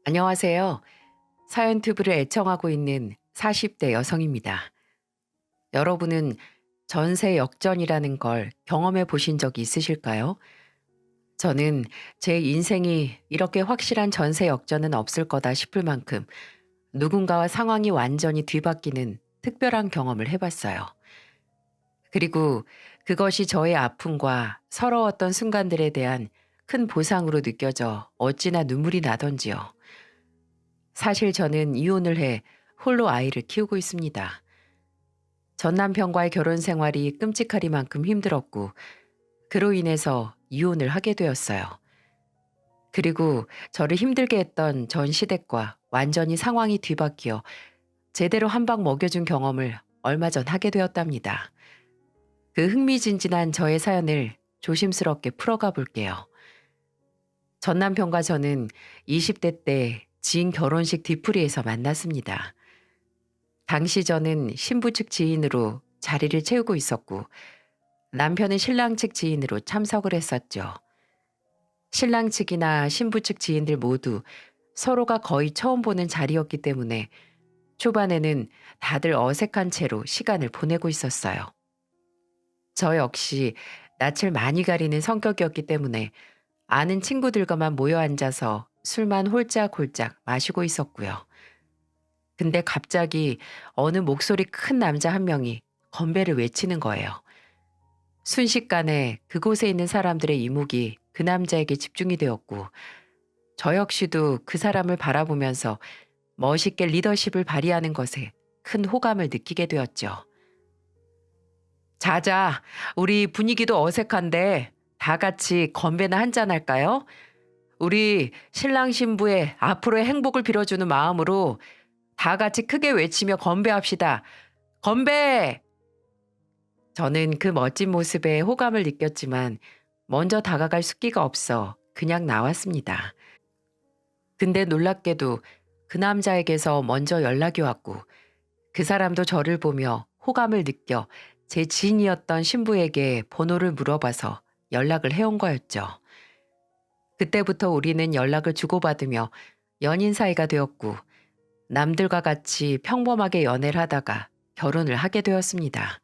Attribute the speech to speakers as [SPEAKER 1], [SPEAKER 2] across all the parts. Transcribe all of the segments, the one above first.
[SPEAKER 1] 안녕하세요. 사연튜브를 애청하고 있는 40대 여성입니다. 여러분은 전세 역전이라는 걸 경험해 보신 적이 있으실까요? 저는 제 인생이 이렇게 확실한 전세 역전은 없을 거다 싶을 만큼 누군가와 상황이 완전히 뒤바뀌는 특별한 경험을 해봤어요. 그리고 그것이 저의 아픔과 서러웠던 순간들에 대한 큰 보상으로 느껴져 어찌나 눈물이 나던지요. 사실 저는 이혼을 해 홀로 아이를 키우고 있습니다. 전 남편과의 결혼 생활이 끔찍하리만큼 힘들었고, 그로 인해서 이혼을 하게 되었어요. 그리고 저를 힘들게 했던 전 시댁과 완전히 상황이 뒤바뀌어 제대로 한 방 먹여준 경험을 얼마 전 하게 되었답니다. 그 흥미진진한 저의 사연을 조심스럽게 풀어가 볼게요. 전 남편과 저는 20대 때 지인 결혼식 뒤풀이에서 만났습니다. 당시 저는 신부 측 지인으로 자리를 채우고 있었고 남편은 신랑 측 지인으로 참석을 했었죠. 신랑 측이나 신부 측 지인들 모두 서로가 거의 처음 보는 자리였기 때문에 초반에는 다들 어색한 채로 시간을 보내고 있었어요. 저 역시 낯을 많이 가리는 성격이었기 때문에 아는 친구들과만 모여 앉아서 술만 홀짝홀짝 마시고 있었고요. 근데 갑자기 어느 목소리 큰 남자 한 명이 건배를 외치는 거예요. 순식간에 그곳에 있는 사람들의 이목이 그 남자에게 집중이 되었고, 저 역시도 그 사람을 바라보면서 멋있게 리더십을 발휘하는 것에 큰 호감을 느끼게 되었죠. 자자, 우리 분위기도 어색한데 다 같이 건배나 한잔 할까요? 우리 신랑 신부의 앞으로의 행복을 빌어주는 마음으로 다 같이 크게 외치며 건배합시다. 건배! 저는 그 멋진 모습에 호감을 느꼈지만 먼저 다가갈 숫기가 없어 그냥 나왔습니다. 근데 놀랍게도 그 남자에게서 먼저 연락이 왔고 그 사람도 저를 보며 호감을 느껴 제 지인이었던 신부에게 번호를 물어봐서 연락을 해온 거였죠. 그때부터 우리는 연락을 주고받으며 연인 사이가 되었고 남들과 같이 평범하게 연애를 하다가 결혼을 하게 되었습니다.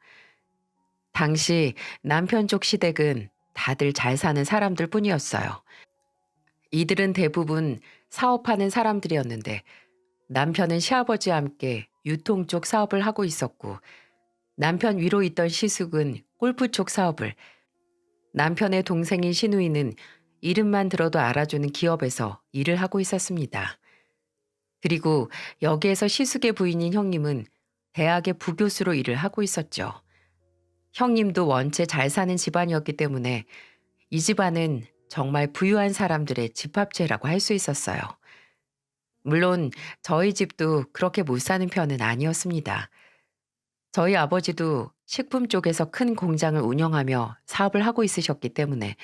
[SPEAKER 1] 당시 남편 쪽 시댁은 다들 잘 사는 사람들 뿐이었어요. 이들은 대부분 사업하는 사람들이었는데 남편은 시아버지와 함께 유통 쪽 사업을 하고 있었고 남편 위로 있던 시숙은 골프 쪽 사업을, 남편의 동생인 시누이는 이름만 들어도 알아주는 기업에서 일을 하고 있었습니다. 그리고 여기에서 시숙의 부인인 형님은 대학의 부교수로 일을 하고 있었죠. 형님도 원체 잘 사는 집안이었기 때문에 이 집안은 정말 부유한 사람들의 집합체라고 할 수 있었어요. 물론 저희 집도 그렇게 못 사는 편은 아니었습니다. 저희 아버지도 식품 쪽에서 큰 공장을 운영하며 사업을 하고 있으셨기 때문에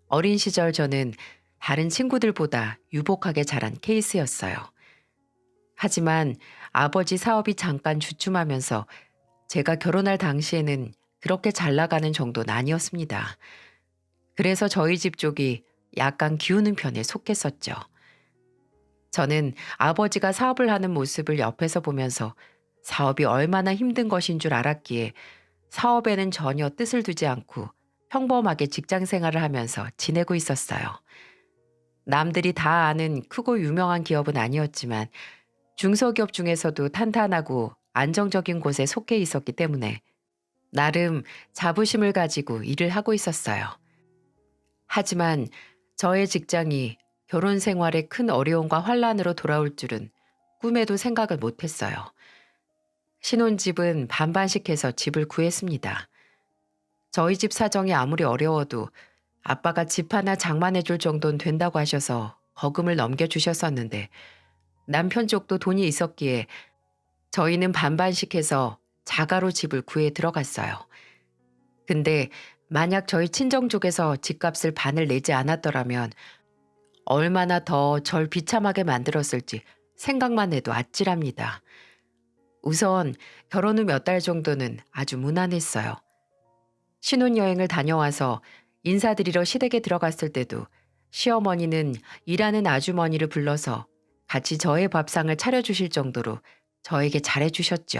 [SPEAKER 1] 어린 시절 저는 다른 친구들보다 유복하게 자란 케이스였어요. 하지만 아버지 사업이 잠깐 주춤하면서 제가 결혼할 당시에는 그렇게 잘 나가는 정도는 아니었습니다. 그래서 저희 집 쪽이 약간 기우는 편에 속했었죠. 저는 아버지가 사업을 하는 모습을 옆에서 보면서 사업이 얼마나 힘든 것인 줄 알았기에 사업에는 전혀 뜻을 두지 않고 평범하게 직장 생활을 하면서 지내고 있었어요. 남들이 다 아는 크고 유명한 기업은 아니었지만 중소기업 중에서도 탄탄하고 안정적인 곳에 속해 있었기 때문에 나름 자부심을 가지고 일을 하고 있었어요. 하지만 저의 직장이 결혼 생활에 큰 어려움과 환란으로 돌아올 줄은 꿈에도 생각을 못했어요. 신혼집은 반반씩 해서 집을 구했습니다. 저희 집 사정이 아무리 어려워도 아빠가 집 하나 장만해 줄 정도는 된다고 하셔서 거금을 넘겨주셨었는데 남편 쪽도 돈이 있었기에 저희는 반반씩 해서 자가로 집을 구해 들어갔어요. 근데 만약 저희 친정 쪽에서 집값을 반을 내지 않았더라면 얼마나 더 절 비참하게 만들었을지 생각만 해도 아찔합니다. 우선 결혼 후 몇 달 정도는 아주 무난했어요. 신혼여행을 다녀와서 인사드리러 시댁에 들어갔을 때도 시어머니는 일하는 아주머니를 불러서 같이 저의 밥상을 차려주실 정도로 저에게 잘해주셨죠.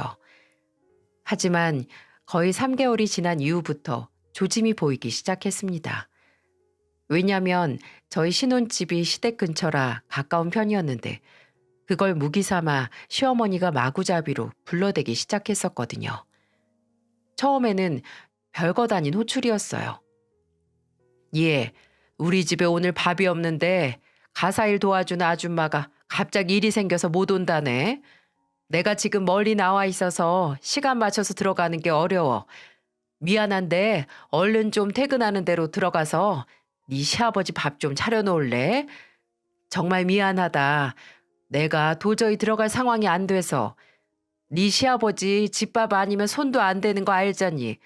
[SPEAKER 1] 하지만 거의 3개월이 지난 이후부터 조짐이 보이기 시작했습니다. 왜냐면 저희 신혼집이 시댁 근처라 가까운 편이었는데 그걸 무기 삼아 시어머니가 마구잡이로 불러대기 시작했었거든요. 처음에는 별것 아닌 호출이었어요. 예, 우리 집에 오늘 밥이 없는데 가사일 도와주는 아줌마가 갑자기 일이 생겨서 못 온다네. 내가 지금 멀리 나와 있어서 시간 맞춰서 들어가는 게 어려워. 미안한데 얼른 좀 퇴근하는 대로 들어가서 네 시아버지 밥 좀 차려놓을래? 정말 미안하다. 내가 도저히 들어갈 상황이 안 돼서. 네 시아버지 집밥 아니면 손도 안 대는 거 알잖니.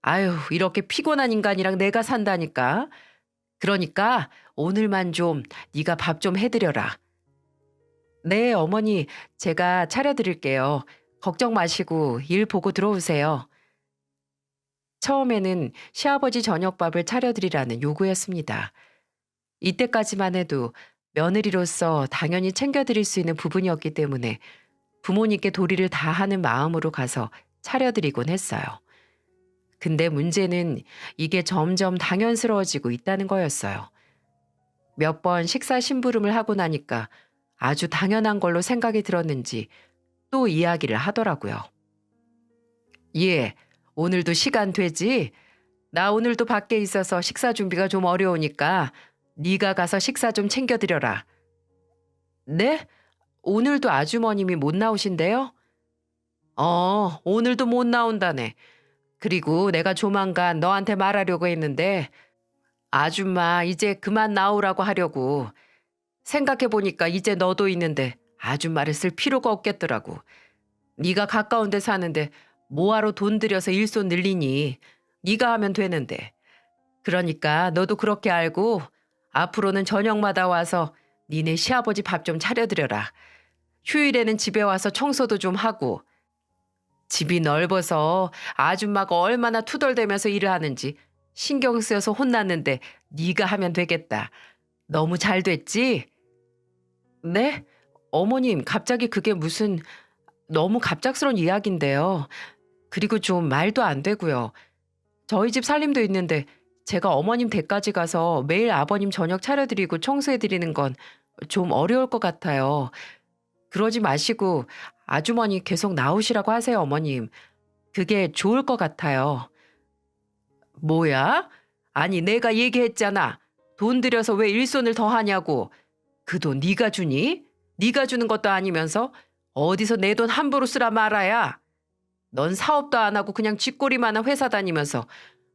[SPEAKER 1] 아유, 이렇게 피곤한 인간이랑 내가 산다니까. 그러니까 오늘만 좀 네가 밥 좀 해드려라. 네, 어머니, 제가 차려드릴게요. 걱정 마시고 일 보고 들어오세요. 처음에는 시아버지 저녁밥을 차려드리라는 요구였습니다. 이때까지만 해도 며느리로서 당연히 챙겨드릴 수 있는 부분이었기 때문에 부모님께 도리를 다하는 마음으로 가서 차려드리곤 했어요. 근데 문제는 이게 점점 당연스러워지고 있다는 거였어요. 몇 번 식사 심부름을 하고 나니까 아주 당연한 걸로 생각이 들었는지 또 이야기를 하더라고요. 예, 오늘도 시간 되지? 나 오늘도 밖에 있어서 식사 준비가 좀 어려우니까 네가 가서 식사 좀 챙겨드려라. 네? 오늘도 아주머님이 못 나오신대요? 오늘도 못 나온다네. 그리고 내가 조만간 너한테 말하려고 했는데 아줌마 이제 그만 나오라고 하려고. 생각해보니까 이제 너도 있는데 아줌마를 쓸 필요가 없겠더라고. 네가 가까운 데 사는데 뭐하러 돈 들여서 일손 늘리니. 네가 하면 되는데. 그러니까 너도 그렇게 알고 앞으로는 저녁마다 와서 니네 시아버지 밥 좀 차려드려라. 휴일에는 집에 와서 청소도 좀 하고. 집이 넓어서 아줌마가 얼마나 투덜대면서 일을 하는지 신경 쓰여서 혼났는데 네가 하면 되겠다. 너무 잘 됐지? 네? 어머님, 갑자기 그게 무슨 너무 갑작스러운 이야기인데요. 그리고 좀 말도 안 되고요. 저희 집 살림도 있는데 제가 어머님 댁까지 가서 매일 아버님 저녁 차려드리고 청소해드리는 건 좀 어려울 것 같아요. 그러지 마시고 아주머니 계속 나오시라고 하세요, 어머님. 그게 좋을 것 같아요. 뭐야? 아니, 내가 얘기했잖아. 돈 들여서 왜 일손을 더 하냐고. 그 돈 네가 주니? 네가 주는 것도 아니면서 어디서 내 돈 함부로 쓰라 말아야. 넌 사업도 안 하고 그냥 쥐꼬리만한 회사 다니면서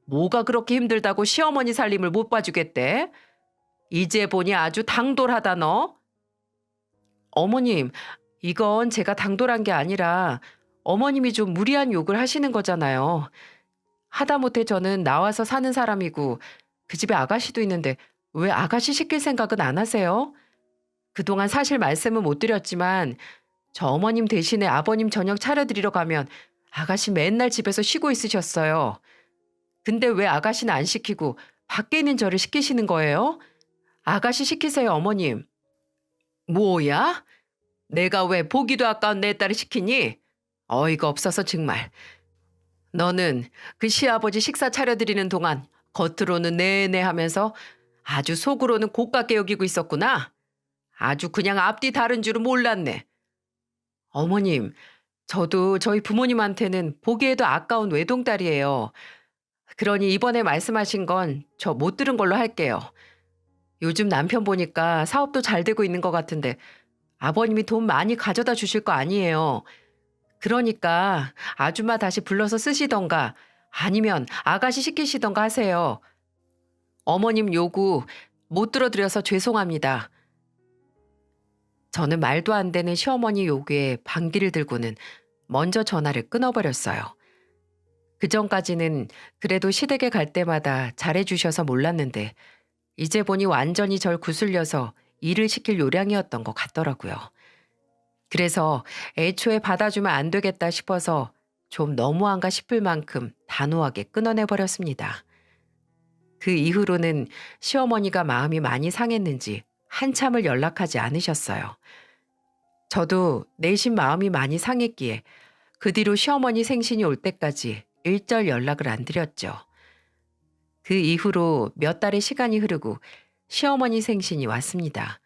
[SPEAKER 1] 뭐가 그렇게 힘들다고 시어머니 살림을 못 봐주겠대? 이제 보니 아주 당돌하다 너. 어머님, 이건 제가 당돌한 게 아니라 어머님이 좀 무리한 욕을 하시는 거잖아요. 하다못해 저는 나와서 사는 사람이고 그 집에 아가씨도 있는데 왜 아가씨 시킬 생각은 안 하세요? 그동안 사실 말씀은 못 드렸지만 저 어머님 대신에 아버님 저녁 차려드리러 가면 아가씨 맨날 집에서 쉬고 있으셨어요. 근데 왜 아가씨는 안 시키고 밖에 있는 저를 시키시는 거예요? 아가씨 시키세요, 어머님. 뭐야? 내가 왜 보기도 아까운 내 딸을 시키니? 어이가 없어서 정말. 너는 그 시아버지 식사 차려드리는 동안 겉으로는 내내 하면서 아주 속으로는 고깝게 여기고 있었구나. 아주 그냥 앞뒤 다른 줄은 몰랐네. 어머님, 저도 저희 부모님한테는 보기에도 아까운 외동딸이에요. 그러니 이번에 말씀하신 건 저 못 들은 걸로 할게요. 요즘 남편 보니까 사업도 잘 되고 있는 것 같은데 아버님이 돈 많이 가져다 주실 거 아니에요. 그러니까 아줌마 다시 불러서 쓰시던가 아니면 아가씨 시키시던가 하세요. 어머님 요구 못 들어드려서 죄송합니다. 저는 말도 안 되는 시어머니 요구에 반기를 들고는 먼저 전화를 끊어버렸어요. 그전까지는 그래도 시댁에 갈 때마다 잘해주셔서 몰랐는데 이제 보니 완전히 절 구슬려서 일을 시킬 요량이었던 것 같더라고요. 그래서 애초에 받아주면 안 되겠다 싶어서 좀 너무한가 싶을 만큼 단호하게 끊어내버렸습니다. 그 이후로는 시어머니가 마음이 많이 상했는지 한참을 연락하지 않으셨어요. 저도 내심 마음이 많이 상했기에 그 뒤로 시어머니 생신이 올 때까지 일절 연락을 안 드렸죠. 그 이후로 몇 달의 시간이 흐르고 시어머니 생신이 왔습니다.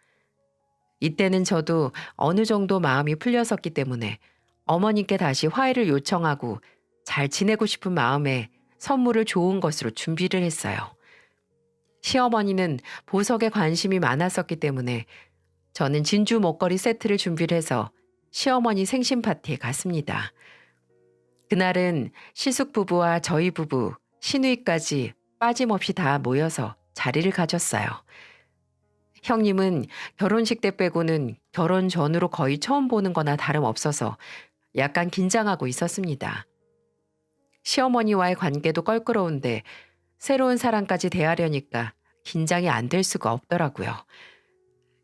[SPEAKER 1] 이때는 저도 어느 정도 마음이 풀렸었기 때문에 어머님께 다시 화해를 요청하고 잘 지내고 싶은 마음에 선물을 좋은 것으로 준비를 했어요. 시어머니는 보석에 관심이 많았었기 때문에 저는 진주 목걸이 세트를 준비를 해서 시어머니 생신 파티에 갔습니다. 그날은 시숙 부부와 저희 부부, 시누이까지 빠짐없이 다 모여서 자리를 가졌어요. 형님은 결혼식 때 빼고는 결혼 전으로 거의 처음 보는 거나 다름없어서 약간 긴장하고 있었습니다. 시어머니와의 관계도 껄끄러운데 새로운 사람까지 대하려니까 긴장이 안 될 수가 없더라고요.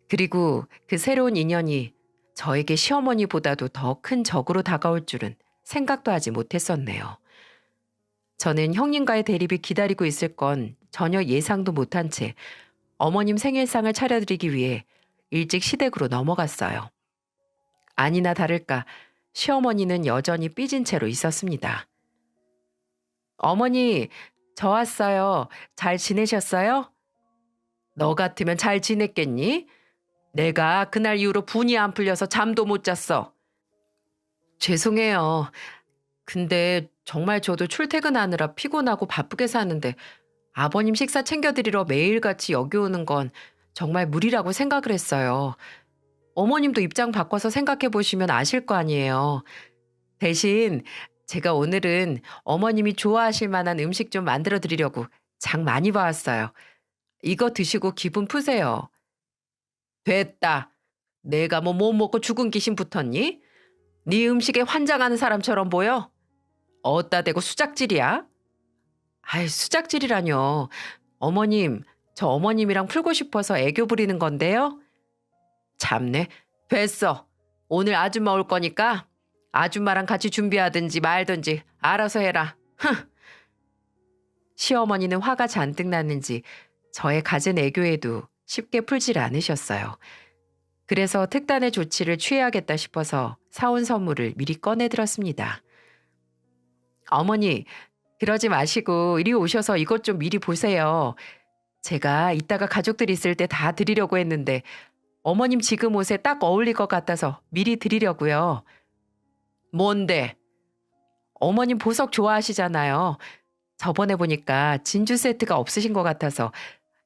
[SPEAKER 1] 그리고 그 새로운 인연이 저에게 시어머니보다도 더 큰 적으로 다가올 줄은 생각도 하지 못했었네요. 저는 형님과의 대립이 기다리고 있을 건 전혀 예상도 못한 채 어머님 생일상을 차려드리기 위해 일찍 시댁으로 넘어갔어요. 아니나 다를까 시어머니는 여전히 삐진 채로 있었습니다. 어머니, 저 왔어요. 잘 지내셨어요? 너 같으면 잘 지냈겠니? 내가 그날 이후로 분이 안 풀려서 잠도 못 잤어. 죄송해요. 근데 정말 저도 출퇴근하느라 피곤하고 바쁘게 사는데 아버님 식사 챙겨드리러 매일같이 여기 오는 건 정말 무리라고 생각을 했어요. 어머님도 입장 바꿔서 생각해 보시면 아실 거 아니에요. 대신 제가 오늘은 어머님이 좋아하실 만한 음식 좀 만들어 드리려고 장 많이 봐왔어요. 이거 드시고 기분 푸세요. 됐다. 내가 뭐 못 먹고 죽은 귀신 붙었니? 네 음식에 환장하는 사람처럼 보여? 어따 대고 수작질이야? 아이, 수작질이라뇨. 어머님, 저 어머님이랑 풀고 싶어서 애교 부리는 건데요. 참네. 됐어. 오늘 아줌마 올 거니까 아줌마랑 같이 준비하든지 말든지 알아서 해라. 흥. 시어머니는 화가 잔뜩 났는지 저의 갖은 애교에도 쉽게 풀질 않으셨어요. 그래서 특단의 조치를 취해야겠다 싶어서 사온 선물을 미리 꺼내들었습니다. 어머니, 그러지 마시고 이리 오셔서 이것 좀 미리 보세요. 제가 이따가 가족들이 있을 때 다 드리려고 했는데 어머님 지금 옷에 딱 어울릴 것 같아서 미리 드리려고요. 뭔데? 어머님 보석 좋아하시잖아요. 저번에 보니까 진주 세트가 없으신 것 같아서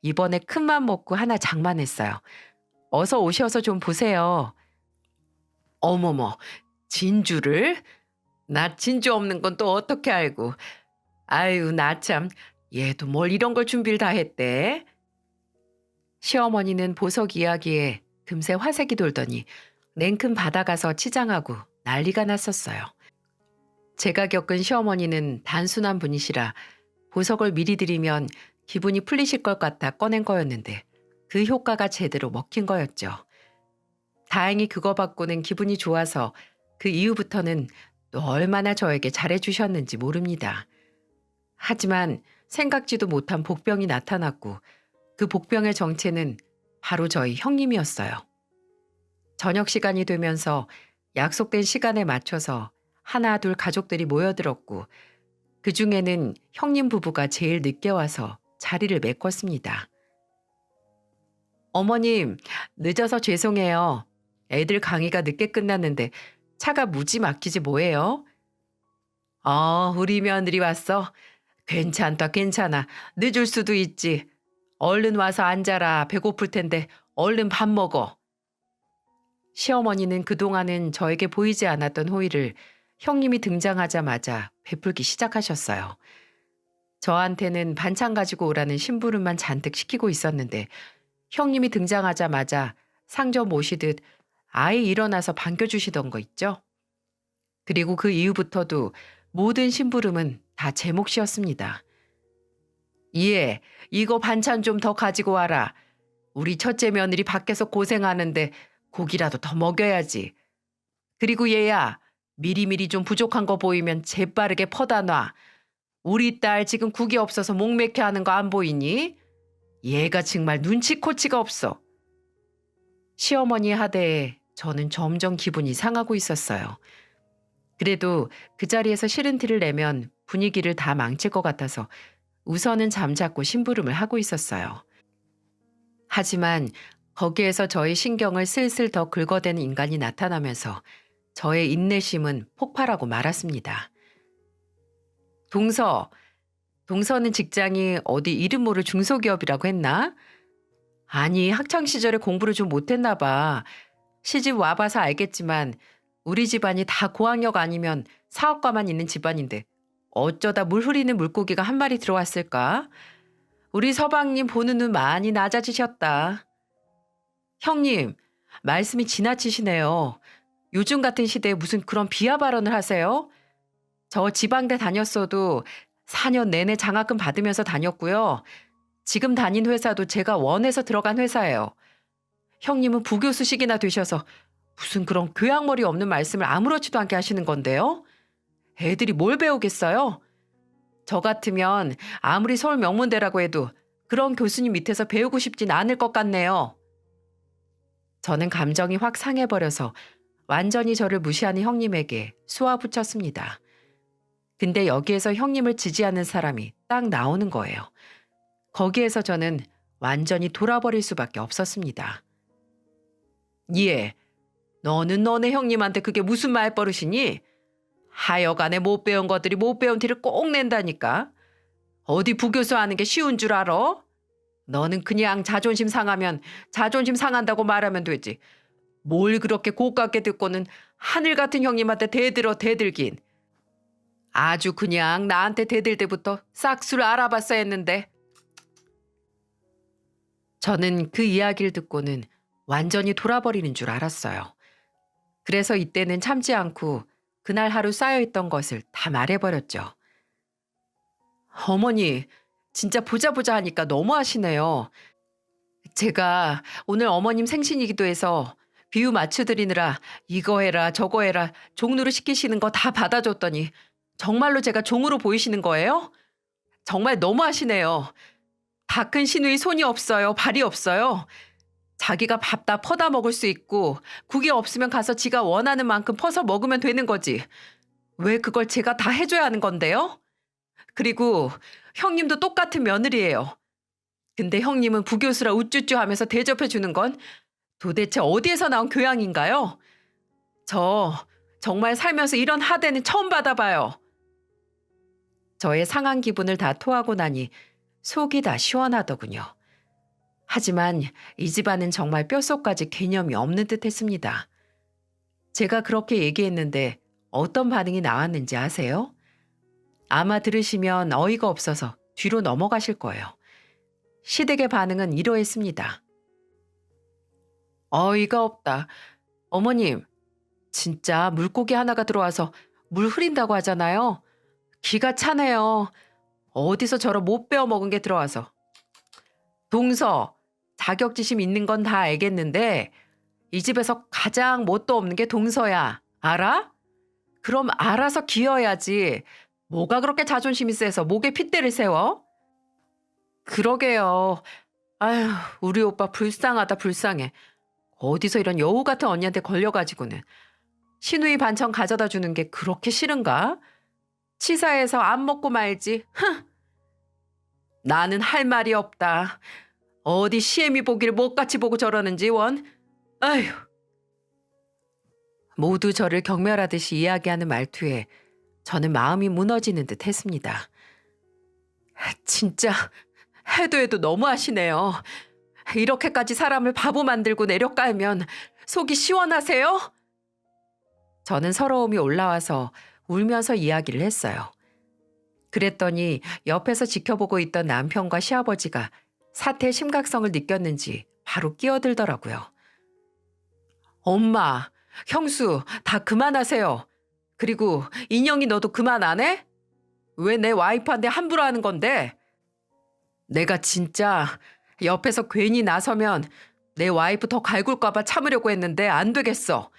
[SPEAKER 1] 이번에 큰맘 먹고 하나 장만했어요. 어서 오셔서 좀 보세요. 어머머, 진주를? 나 진주 없는 건 또 어떻게 알고. 아유, 나 참. 얘도 뭘 이런 걸 준비를 다 했대. 시어머니는 보석 이야기에 금세 화색이 돌더니 냉큼 받아가서 치장하고 난리가 났었어요. 제가 겪은 시어머니는 단순한 분이시라 보석을 미리 드리면 기분이 풀리실 것 같아 꺼낸 거였는데 그 효과가 제대로 먹힌 거였죠. 다행히 그거 받고는 기분이 좋아서 그 이후부터는 또 얼마나 저에게 잘해주셨는지 모릅니다. 하지만 생각지도 못한 복병이 나타났고 그 복병의 정체는 바로 저희 형님이었어요. 저녁 시간이 되면서 약속된 시간에 맞춰서 하나 둘 가족들이 모여들었고 그중에는 형님 부부가 제일 늦게 와서 자리를 메꿨습니다. 어머님, 늦어서 죄송해요. 애들 강의가 늦게 끝났는데 차가 무지 막히지 뭐예요? 우리 며느리 왔어. 괜찮다, 괜찮아. 늦을 수도 있지. 얼른 와서 앉아라. 배고플 텐데 얼른 밥 먹어. 시어머니는 그동안은 저에게 보이지 않았던 호의를 형님이 등장하자마자 베풀기 시작하셨어요. 저한테는 반찬 가지고 오라는 심부름만 잔뜩 시키고 있었는데 형님이 등장하자마자 상점 모시듯 아예 일어나서 반겨주시던 거 있죠? 그리고 그 이후부터도 모든 심부름은 다 제 몫이었습니다. 예, 이거 반찬 좀 더 가지고 와라. 우리 첫째 며느리 밖에서 고생하는데 고기라도 더 먹여야지. 그리고 얘야, 미리미리 좀 부족한 거 보이면 재빠르게 퍼다 놔. 우리 딸 지금 국이 없어서 목맥혀 하는 거 안 보이니? 얘가 정말 눈치코치가 없어. 시어머니 하대에 저는 점점 기분이 상하고 있었어요. 그래도 그 자리에서 싫은 티를 내면 분위기를 다 망칠 것 같아서 우선은 잠자코 심부름을 하고 있었어요. 하지만 거기에서 저의 신경을 슬슬 더 긁어대는 인간이 나타나면서 저의 인내심은 폭발하고 말았습니다. 동서, 동서는 직장이 어디 이름 모를 중소기업이라고 했나? 아니, 학창시절에 공부를 좀 못했나 봐. 시집 와봐서 알겠지만 우리 집안이 다 고학력 아니면 사업가만 있는 집안인데 어쩌다 물 흐리는 물고기가 한 마리 들어왔을까? 우리 서방님 보는 눈 많이 낮아지셨다. 형님, 말씀이 지나치시네요. 요즘 같은 시대에 무슨 그런 비하 발언을 하세요? 저 지방대 다녔어도 4년 내내 장학금 받으면서 다녔고요. 지금 다닌 회사도 제가 원해서 들어간 회사예요. 형님은 부교수식이나 되셔서 무슨 그런 교양머리 없는 말씀을 아무렇지도 않게 하시는 건데요? 애들이 뭘 배우겠어요? 저 같으면 아무리 서울 명문대라고 해도 그런 교수님 밑에서 배우고 싶진 않을 것 같네요. 저는 감정이 확 상해버려서 완전히 저를 무시하는 형님에게 쏘아붙였습니다. 근데 여기에서 형님을 지지하는 사람이 딱 나오는 거예요. 거기에서 저는 완전히 돌아버릴 수밖에 없었습니다. 예, 너는 너네 형님한테 그게 무슨 말버릇이니? 하여간에 못 배운 것들이 못 배운 티를 꼭 낸다니까. 어디 부교수 하는 게 쉬운 줄 알아? 너는 그냥 자존심 상하면 자존심 상한다고 말하면 되지. 뭘 그렇게 고깝게 듣고는 하늘 같은 형님한테 대들긴. 아주 그냥 나한테 대들 때부터 싹수를 알아봤어야 했는데. 저는 그 이야기를 듣고는 완전히 돌아버리는 줄 알았어요. 그래서 이때는 참지 않고 그날 하루 쌓여있던 것을 다 말해버렸죠. 어머니, 진짜 보자 하니까 너무하시네요. 제가 오늘 어머님 생신이기도 해서 비유 맞춰드리느라 이거 해라 저거 해라 종로로 시키시는 거 다 받아줬더니 정말로 제가 종으로 보이시는 거예요? 정말 너무하시네요. 다 큰 시누이 손이 없어요. 발이 없어요. 자기가 밥 다 퍼다 먹을 수 있고 국이 없으면 가서 지가 원하는 만큼 퍼서 먹으면 되는 거지. 왜 그걸 제가 다 해줘야 하는 건데요? 그리고 형님도 똑같은 며느리예요. 근데 형님은 부교수라 우쭈쭈 하면서 대접해 주는 건 도대체 어디에서 나온 교양인가요? 저 정말 살면서 이런 하대는 처음 받아봐요. 저의 상한 기분을 다 토하고 나니 속이 다 시원하더군요. 하지만 이 집안은 정말 뼛속까지 개념이 없는 듯 했습니다. 제가 그렇게 얘기했는데 어떤 반응이 나왔는지 아세요? 아마 들으시면 어이가 없어서 뒤로 넘어가실 거예요. 시댁의 반응은 이러했습니다. 어이가 없다. 어머님, 진짜 물고기 하나가 들어와서 물 흐린다고 하잖아요. 기가 차네요. 어디서 저런 못 배워 먹은 게 들어와서. 동서, 자격지심 있는 건 다 알겠는데 이 집에서 가장 뭣도 없는 게 동서야. 알아? 그럼 알아서 기어야지. 뭐가 그렇게 자존심이 세서 목에 핏대를 세워? 그러게요. 아휴, 우리 오빠 불쌍하다 불쌍해. 어디서 이런 여우 같은 언니한테 걸려가지고는. 시누이 반찬 가져다 주는 게 그렇게 싫은가? 치사해서 안 먹고 말지. 흥! 나는 할 말이 없다. 어디 시애미 보기를 못같이 보고 저러는지 원. 아휴. 모두 저를 경멸하듯이 이야기하는 말투에 저는 마음이 무너지는 듯 했습니다. 진짜 해도 너무하시네요. 이렇게까지 사람을 바보 만들고 내려깔면 속이 시원하세요? 저는 서러움이 올라와서 울면서 이야기를 했어요. 그랬더니 옆에서 지켜보고 있던 남편과 시아버지가 사태의 심각성을 느꼈는지 바로 끼어들더라고요. 엄마, 형수 다 그만하세요. 그리고 인영이 너도 그만 안 해? 왜 내 와이프한테 함부로 하는 건데? 내가 진짜 옆에서 괜히 나서면 내 와이프 더 갈굴까 봐 참으려고 했는데 안 되겠어.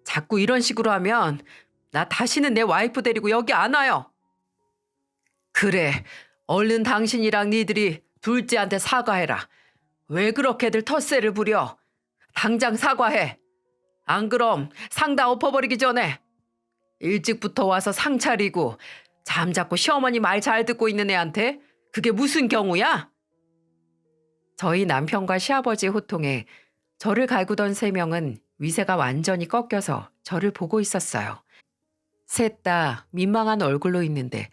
[SPEAKER 1] 자꾸 이런 식으로 하면 나 다시는 내 와이프 데리고 여기 안 와요. 그래, 얼른 당신이랑 니들이 둘째한테 사과해라. 왜 그렇게들 텃세를 부려? 당장 사과해. 안 그럼 상 다 엎어버리기 전에 일찍부터 와서 상 차리고 잠자코 시어머니 말 잘 듣고 있는 애한테 그게 무슨 경우야? 저희 남편과 시아버지의 호통에 저를 갈구던 세 명은 위세가 완전히 꺾여서 저를 보고 있었어요. 셋 다 민망한 얼굴로 있는데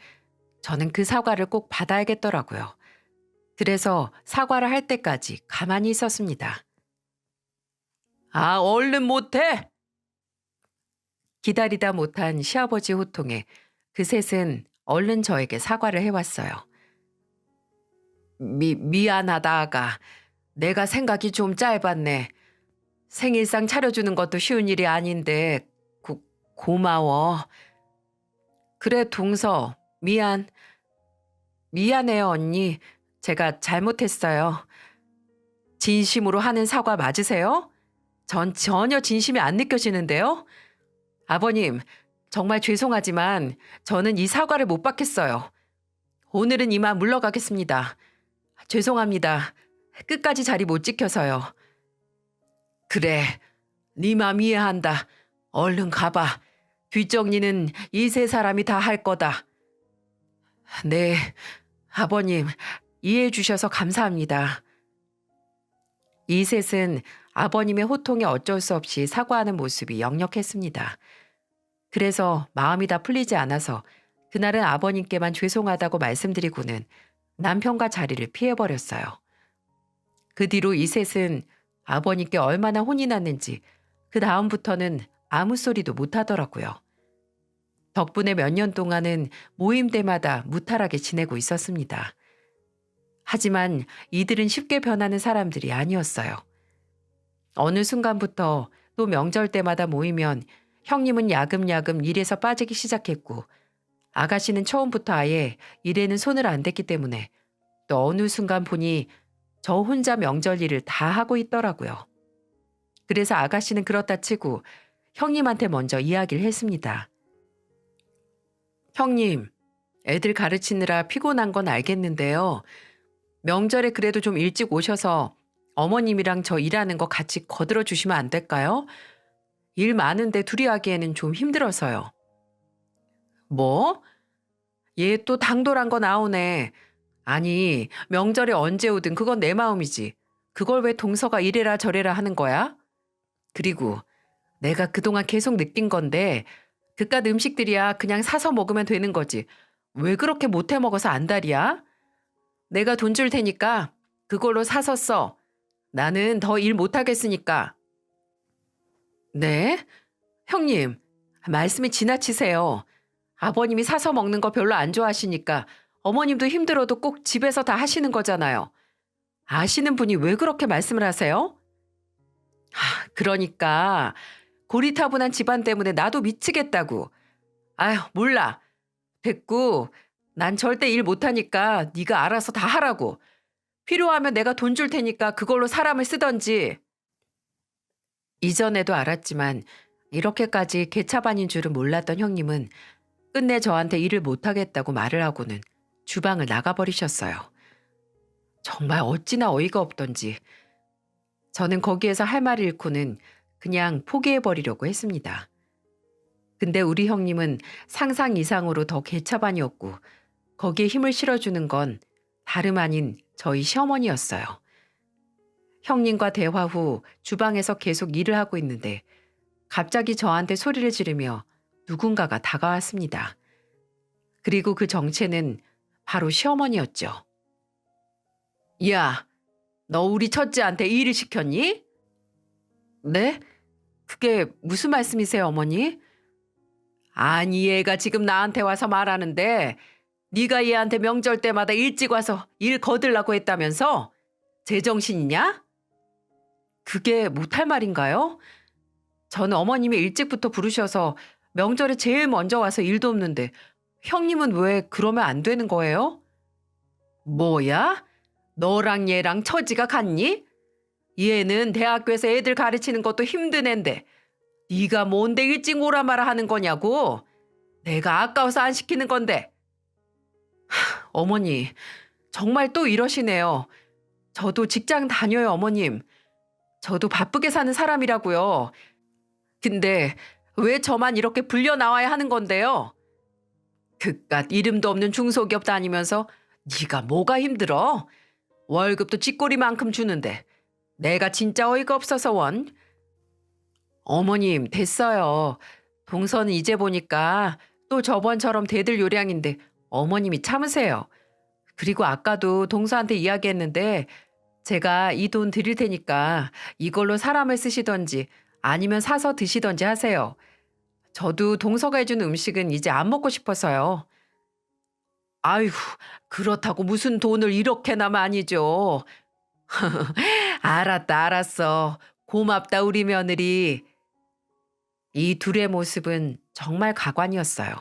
[SPEAKER 1] 저는 그 사과를 꼭 받아야겠더라고요. 그래서 사과를 할 때까지 가만히 있었습니다. 아, 얼른 못해? 기다리다 못한 시아버지 호통에 그 셋은 얼른 저에게 사과를 해왔어요. 미안하다, 아가. 내가 생각이 좀 짧았네. 생일상 차려주는 것도 쉬운 일이 아닌데 고마워. 그래, 동서. 미안해요, 언니. 제가 잘못했어요. 진심으로 하는 사과 맞으세요? 전 전혀 진심이 안 느껴지는데요. 아버님, 정말 죄송하지만 저는 이 사과를 못 받겠어요. 오늘은 이만 물러가겠습니다. 죄송합니다. 끝까지 자리 못 지켜서요. 그래, 네 맘 이해한다. 얼른 가봐. 뒷정리는 이 세 사람이 다 할 거다. 네, 아버님, 이해해 주셔서 감사합니다. 이 셋은 아버님의 호통에 어쩔 수 없이 사과하는 모습이 역력했습니다. 그래서 마음이 다 풀리지 않아서 그날은 아버님께만 죄송하다고 말씀드리고는 남편과 자리를 피해버렸어요. 그 뒤로 이 셋은 아버님께 얼마나 혼이 났는지 그 다음부터는 아무 소리도 못하더라고요. 덕분에 몇 년 동안은 모임 때마다 무탈하게 지내고 있었습니다. 하지만 이들은 쉽게 변하는 사람들이 아니었어요. 어느 순간부터 또 명절 때마다 모이면 형님은 야금야금 일에서 빠지기 시작했고 아가씨는 처음부터 아예 일에는 손을 안 댔기 때문에 또 어느 순간 보니 저 혼자 명절 일을 다 하고 있더라고요. 그래서 아가씨는 그렇다 치고 형님한테 먼저 이야기를 했습니다. 형님, 애들 가르치느라 피곤한 건 알겠는데요. 명절에 그래도 좀 일찍 오셔서 어머님이랑 저 일하는 거 같이 거들어 주시면 안 될까요? 일 많은데 둘이 하기에는 좀 힘들어서요. 뭐? 얘 또 당돌한 거 나오네. 아니, 명절에 언제 오든 그건 내 마음이지. 그걸 왜 동서가 이래라 저래라 하는 거야? 그리고 내가 그동안 계속 느낀 건데 그깟 음식들이야 그냥 사서 먹으면 되는 거지. 왜 그렇게 못해 먹어서 안달이야? 내가 돈 줄 테니까 그걸로 사서 써. 나는 더 일 못하겠으니까. 네? 형님, 말씀이 지나치세요. 아버님이 사서 먹는 거 별로 안 좋아하시니까 어머님도 힘들어도 꼭 집에서 다 하시는 거잖아요. 아시는 분이 왜 그렇게 말씀을 하세요? 그러니까 고리타분한 집안 때문에 나도 미치겠다고. 아휴, 몰라. 됐고, 난 절대 일 못하니까 네가 알아서 다 하라고. 필요하면 내가 돈 줄 테니까 그걸로 사람을 쓰던지. 이전에도 알았지만 이렇게까지 개차반인 줄은 몰랐던 형님은 끝내 저한테 일을 못하겠다고 말을 하고는 주방을 나가버리셨어요. 정말 어찌나 어이가 없던지. 저는 거기에서 할 말을 잃고는 그냥 포기해버리려고 했습니다. 근데 우리 형님은 상상 이상으로 더 개차반이었고 거기에 힘을 실어주는 건 다름 아닌 저희 시어머니였어요. 형님과 대화 후 주방에서 계속 일을 하고 있는데 갑자기 저한테 소리를 지르며 누군가가 다가왔습니다. 그리고 그 정체는 바로 시어머니였죠. 야, 너 우리 첫째한테 일을 시켰니? 네? 그게 무슨 말씀이세요, 어머니? 아니, 얘가 지금 나한테 와서 말하는데 네가 얘한테 명절 때마다 일찍 와서 일 거들라고 했다면서? 제정신이냐? 그게 못할 말인가요? 저는 어머님이 일찍부터 부르셔서 명절에 제일 먼저 와서 일 돕는데 형님은 왜 그러면 안 되는 거예요? 뭐야? 너랑 얘랑 처지가 같니? 얘는 대학교에서 애들 가르치는 것도 힘든 앤데 네가 뭔데 일찍 오라 마라 하는 거냐고. 내가 아까워서 안 시키는 건데. 어머니, 정말 또 이러시네요. 저도 직장 다녀요, 어머님. 저도 바쁘게 사는 사람이라고요. 근데 왜 저만 이렇게 불려 나와야 하는 건데요? 그깟 이름도 없는 중소기업 다니면서 네가 뭐가 힘들어? 월급도 쥐꼬리만큼 주는데 내가 진짜 어이가 없어서 원. 어머님 됐어요. 동서는 이제 보니까 또 저번처럼 대들 요량인데 어머님이 참으세요. 그리고 아까도 동서한테 이야기했는데 제가 이 돈 드릴 테니까 이걸로 사람을 쓰시던지 아니면 사서 드시던지 하세요. 저도 동서가 해준 음식은 이제 안 먹고 싶어서요. 아이고, 그렇다고 무슨 돈을 이렇게나 많이 줘. 알았다, 알았어. 고맙다, 우리 며느리. 이 둘의 모습은 정말 가관이었어요.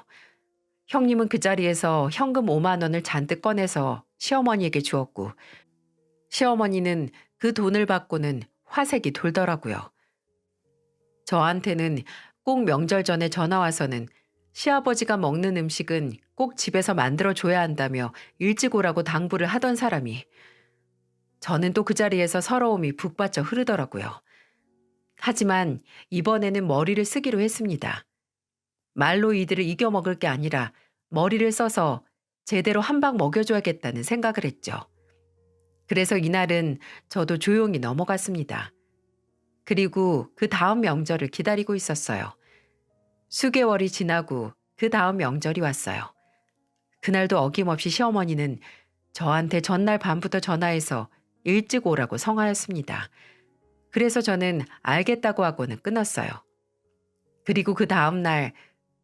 [SPEAKER 1] 형님은 그 자리에서 현금 5만 원을 잔뜩 꺼내서 시어머니에게 주었고, 시어머니는 그 돈을 받고는 화색이 돌더라고요. 저한테는 꼭 명절 전에 전화 와서는 시아버지가 먹는 음식은 꼭 집에서 만들어 줘야 한다며 일찍 오라고 당부를 하던 사람이, 저는 또 그 자리에서 서러움이 북받쳐 흐르더라고요. 하지만 이번에는 머리를 쓰기로 했습니다. 말로 이들을 이겨먹을 게 아니라 머리를 써서 제대로 한 방 먹여줘야겠다는 생각을 했죠. 그래서 이날은 저도 조용히 넘어갔습니다. 그리고 그 다음 명절을 기다리고 있었어요. 수개월이 지나고 그 다음 명절이 왔어요. 그날도 어김없이 시어머니는 저한테 전날 밤부터 전화해서 일찍 오라고 성하였습니다. 그래서 저는 알겠다고 하고는 끊었어요. 그리고 그 다음 날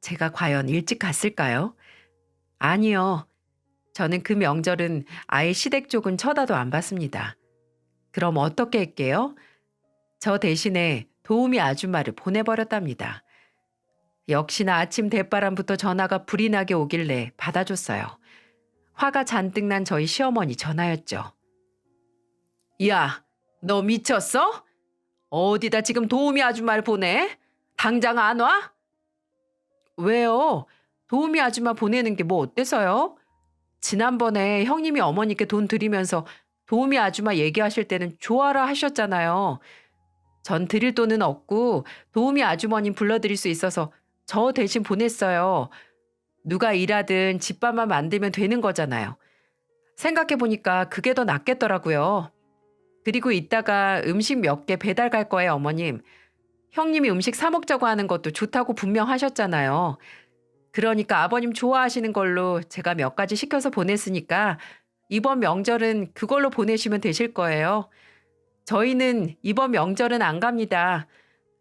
[SPEAKER 1] 제가 과연 일찍 갔을까요? 아니요. 저는 그 명절은 아예 시댁 쪽은 쳐다도 안 봤습니다. 그럼 어떻게 할게요? 저 대신에 도우미 아줌마를 보내버렸답니다. 역시나 아침 대바람부터 전화가 불이 나게 오길래 받아줬어요. 화가 잔뜩 난 저희 시어머니 전화였죠. 야, 너 미쳤어? 어디다 지금 도우미 아줌마를 보내? 당장 안 와? 왜요? 도우미 아줌마 보내는 게 뭐 어때서요? 지난번에 형님이 어머니께 돈 드리면서 도우미 아줌마 얘기하실 때는 좋아라 하셨잖아요. 전 드릴 돈은 없고 도우미 아주머님 불러드릴 수 있어서 저 대신 보냈어요. 누가 일하든 집밥만 만들면 되는 거잖아요. 생각해보니까 그게 더 낫겠더라고요. 그리고 이따가 음식 몇 개 배달 갈 거예요, 어머님. 형님이 음식 사 먹자고 하는 것도 좋다고 분명 하셨잖아요. 그러니까 아버님 좋아하시는 걸로 제가 몇 가지 시켜서 보냈으니까 이번 명절은 그걸로 보내시면 되실 거예요. 저희는 이번 명절은 안 갑니다.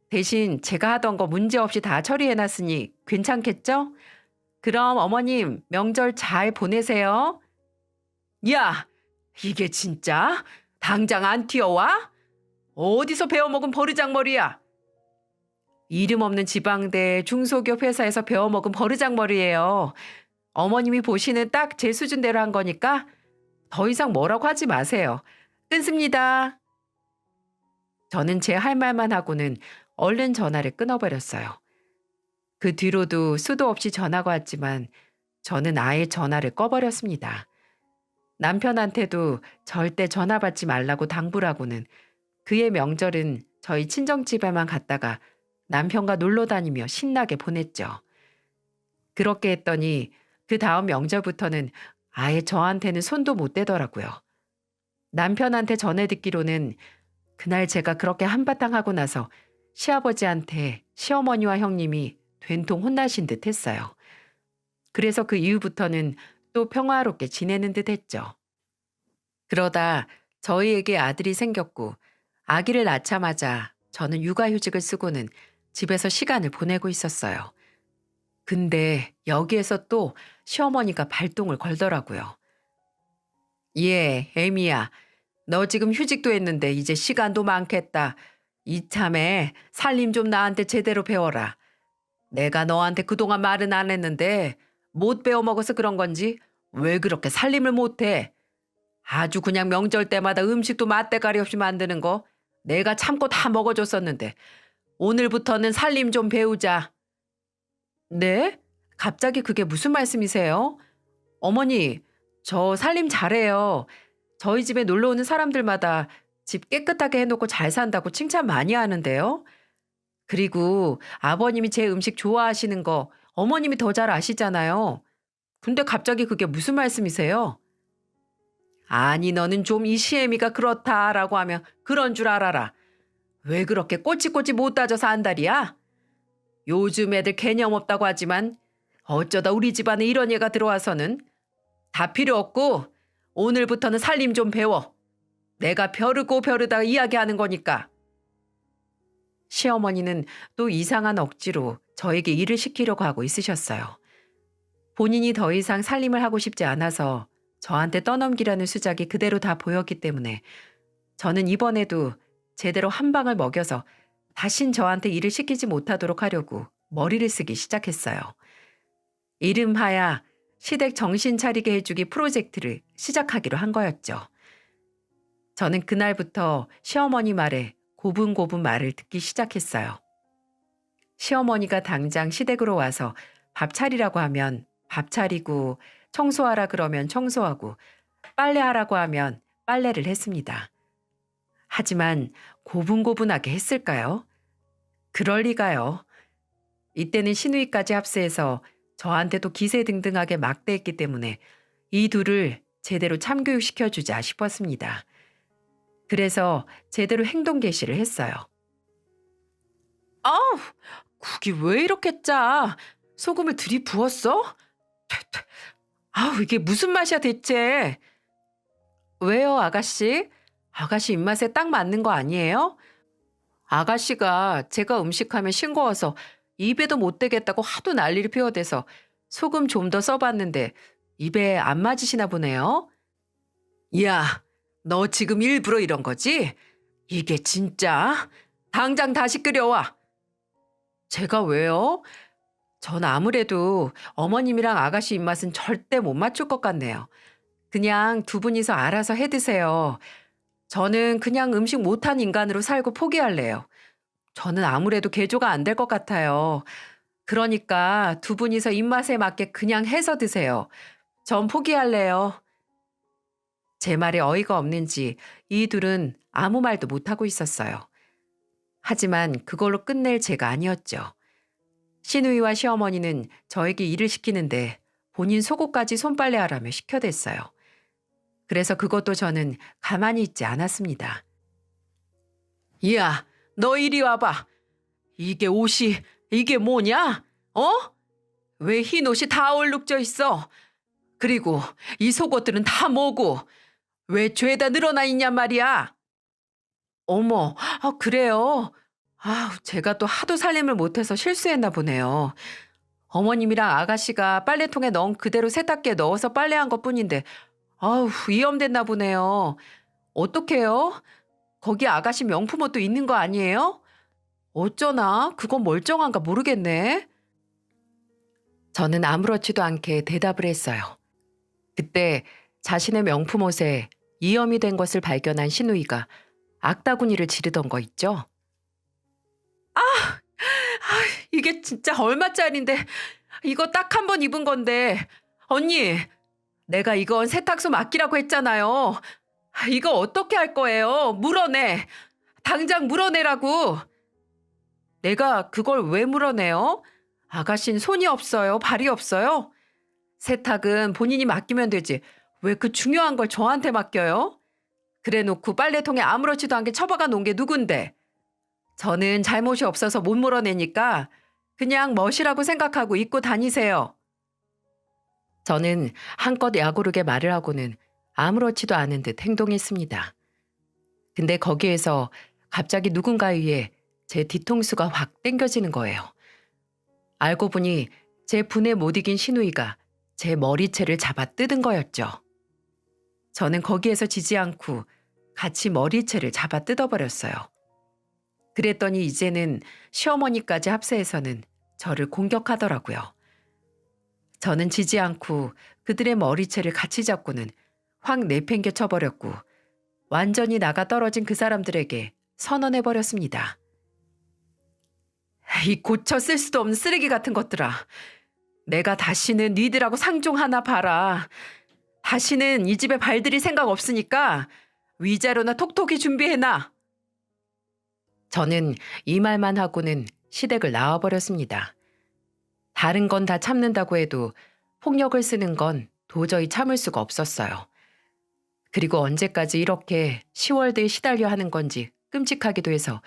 [SPEAKER 1] 대신 제가 하던 거 문제없이 다 처리해놨으니 괜찮겠죠? 그럼 어머님 명절 잘 보내세요. 야, 이게 진짜? 당장 안 튀어와? 어디서 배워먹은 버르장머리야? 이름 없는 지방대 중소기업 회사에서 배워먹은 버르장머리예요. 어머님이 보시는 딱 제 수준대로 한 거니까 더 이상 뭐라고 하지 마세요. 끊습니다. 저는 제 할 말만 하고는 얼른 전화를 끊어버렸어요. 그 뒤로도 수도 없이 전화가 왔지만 저는 아예 전화를 꺼버렸습니다. 남편한테도 절대 전화 받지 말라고 당부를 하고는 그의 명절은 저희 친정집에만 갔다가 남편과 놀러 다니며 신나게 보냈죠. 그렇게 했더니 그 다음 명절부터는 아예 저한테는 손도 못 대더라고요. 남편한테 전해 듣기로는 그날 제가 그렇게 한바탕 하고 나서 시아버지한테 시어머니와 형님이 된통 혼나신 듯 했어요. 그래서 그 이후부터는 또 평화롭게 지내는 듯 했죠. 그러다 저희에게 아들이 생겼고 아기를 낳자마자 저는 육아휴직을 쓰고는 집에서 시간을 보내고 있었어요. 근데 여기에서 또 시어머니가 발동을 걸더라고요. 예, 애미야. 너 지금 휴직도 했는데 이제 시간도 많겠다. 이참에 살림 좀 나한테 제대로 배워라. 내가 너한테 그동안 말은 안 했는데 못 배워 먹어서 그런 건지 왜 그렇게 살림을 못해? 아주 그냥 명절 때마다 음식도 맛대가리 없이 만드는 거 내가 참고 다 먹어줬었는데 오늘부터는 살림 좀 배우자. 네? 갑자기 그게 무슨 말씀이세요? 어머니, 저 살림 잘해요. 저희 집에 놀러 오는 사람들마다 집 깨끗하게 해놓고 잘 산다고 칭찬 많이 하는데요. 그리고 아버님이 제 음식 좋아하시는 거 어머님이 더 잘 아시잖아요. 근데 갑자기 그게 무슨 말씀이세요? 아니, 너는 좀 이 시애미가 그렇다라고 하면 그런 줄 알아라. 왜 그렇게 꼬치꼬치 못 따져서 안달이야? 요즘 애들 개념 없다고 하지만 어쩌다 우리 집안에 이런 애가 들어와서는 다 필요 없고 오늘부터는 살림 좀 배워. 내가 벼르고 벼르다 이야기하는 거니까. 시어머니는 또 이상한 억지로 저에게 일을 시키려고 하고 있으셨어요. 본인이 더 이상 살림을 하고 싶지 않아서 저한테 떠넘기라는 수작이 그대로 다 보였기 때문에 저는 이번에도 제대로 한 방을 먹여서 다신 저한테 일을 시키지 못하도록 하려고 머리를 쓰기 시작했어요. 이름하야 시댁 정신 차리게 해주기 프로젝트를 시작하기로 한 거였죠. 저는 그날부터 시어머니 말에 고분고분 말을 듣기 시작했어요. 시어머니가 당장 시댁으로 와서 밥 차리라고 하면 밥 차리고 청소하라 그러면 청소하고 빨래하라고 하면 빨래를 했습니다. 하지만 고분고분하게 했을까요? 그럴 리가요. 이때는 시누이까지 합세해서 저한테도 기세등등하게 막대했기 때문에 이 둘을 제대로 참교육시켜주자 싶었습니다. 그래서 제대로 행동 개시를 했어요. 아우, 국이 왜 이렇게 짜? 소금을 들이부었어? 아우, 이게 무슨 맛이야 대체? 왜요, 아가씨? 아가씨 입맛에 딱 맞는 거 아니에요? 아가씨가 제가 음식하면 싱거워서 입에도 못 대겠다고 하도 난리를 피워대서 소금 좀 더 써봤는데 입에 안 맞으시나 보네요. 야, 너 지금 일부러 이런 거지? 이게 진짜? 당장 다시 끓여와. 제가 왜요? 전 아무래도 어머님이랑 아가씨 입맛은 절대 못 맞출 것 같네요. 그냥 두 분이서 알아서 해 드세요. 저는 그냥 음식 못한 인간으로 살고 포기할래요. 저는 아무래도 개조가 안 될 것 같아요. 그러니까 두 분이서 입맛에 맞게 그냥 해서 드세요. 전 포기할래요. 제 말에 어이가 없는지 이 둘은 아무 말도 못하고 있었어요. 하지만 그걸로 끝낼 제가 아니었죠. 시누이와 시어머니는 저에게 일을 시키는데 본인 속옷까지 손빨래하라며 시켜댔어요. 그래서 그것도 저는 가만히 있지 않았습니다. 야, 너 이리 와봐. 이게 옷이, 이게 뭐냐? 어? 왜 흰 옷이 다 얼룩져 있어? 그리고 이 속옷들은 다 뭐고? 왜 죄다 늘어나 있냔 말이야? 어머, 그래요? 제가 또 하도 살림을 못해서 실수했나 보네요. 어머님이랑 아가씨가 빨래통에 넣은 그대로 세탁기에 넣어서 빨래한 것 뿐인데, 위험됐나 보네요. 어떡해요? 거기 아가씨 명품 옷도 있는 거 아니에요? 어쩌나? 그건 멀쩡한가 모르겠네. 저는 아무렇지도 않게 대답을 했어요. 그때 자신의 명품 옷에 이염이 된 것을 발견한 시누이가 악다구니를 지르던 거 있죠? 이게 진짜 얼마짜린데 이거 딱 한 번 입은 건데 언니 내가 이건 세탁소 맡기라고 했잖아요. 이거 어떻게 할 거예요? 물어내. 당장 물어내라고. 내가 그걸 왜 물어내요? 아가씨는 손이 없어요? 발이 없어요? 세탁은 본인이 맡기면 되지. 왜 그 중요한 걸 저한테 맡겨요? 그래 놓고 빨래통에 아무렇지도 않게 처박아 놓은 게 누군데? 저는 잘못이 없어서 못 물어내니까 그냥 멋이라고 생각하고 입고 다니세요. 저는 한껏 야구르게 말을 하고는 아무렇지도 않은 듯 행동했습니다. 근데 거기에서 갑자기 누군가에 의해 제 뒤통수가 확 당겨지는 거예요. 알고 보니 제 분에 못 이긴 시누이가 제 머리채를 잡아 뜯은 거였죠. 저는 거기에서 지지 않고 같이 머리채를 잡아 뜯어버렸어요. 그랬더니 이제는 시어머니까지 합세해서는 저를 공격하더라고요. 저는 지지 않고 그들의 머리채를 같이 잡고는 확 내팽개 쳐버렸고 완전히 나가 떨어진 그 사람들에게 선언해버렸습니다. 이 고쳐 쓸 수도 없는 쓰레기 같은 것들아. 내가 다시는 니들하고 상종하나 봐라. 다시는 이 집에 발들일 생각 없으니까 위자료나 톡톡히 준비해놔. 저는 이 말만 하고는 시댁을 나와버렸습니다. 다른 건 다 참는다고 해도 폭력을 쓰는 건 도저히 참을 수가 없었어요. 그리고 언제까지 이렇게 시월드에 시달려 하는 건지 끔찍하기도 해서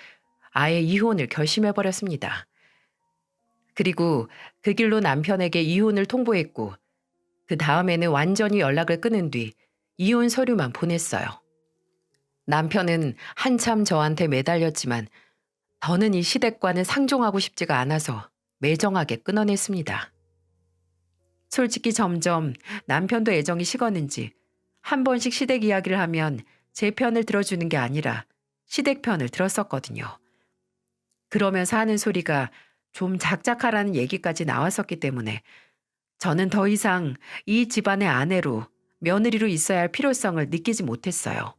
[SPEAKER 1] 아예 이혼을 결심해버렸습니다. 그리고 그 길로 남편에게 이혼을 통보했고 그 다음에는 완전히 연락을 끊은 뒤 이혼 서류만 보냈어요. 남편은 한참 저한테 매달렸지만 더는 이 시댁과는 상종하고 싶지가 않아서 매정하게 끊어냈습니다. 솔직히 점점 남편도 애정이 식었는지 한 번씩 시댁 이야기를 하면 제 편을 들어주는 게 아니라 시댁 편을 들었었거든요. 그러면서 하는 소리가 좀 작작하라는 얘기까지 나왔었기 때문에 저는 더 이상 이 집안의 아내로 며느리로 있어야 할 필요성을 느끼지 못했어요.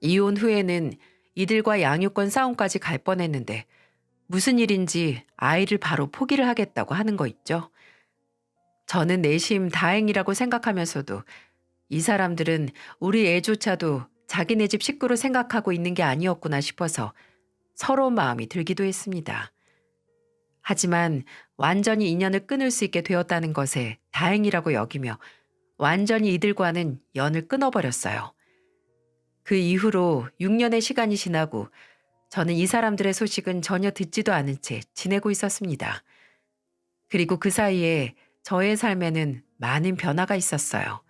[SPEAKER 1] 이혼 후에는 이들과 양육권 싸움까지 갈 뻔했는데 무슨 일인지 아이를 바로 포기를 하겠다고 하는 거 있죠. 저는 내심 다행이라고 생각하면서도 이 사람들은 우리 애조차도 자기네 집 식구로 생각하고 있는 게 아니었구나 싶어서 서러운 마음이 들기도 했습니다. 하지만 완전히 인연을 끊을 수 있게 되었다는 것에 다행이라고 여기며 완전히 이들과는 연을 끊어버렸어요. 그 이후로 6년의 시간이 지나고 저는 이 사람들의 소식은 전혀 듣지도 않은 채 지내고 있었습니다. 그리고 그 사이에 저의 삶에는 많은 변화가 있었어요.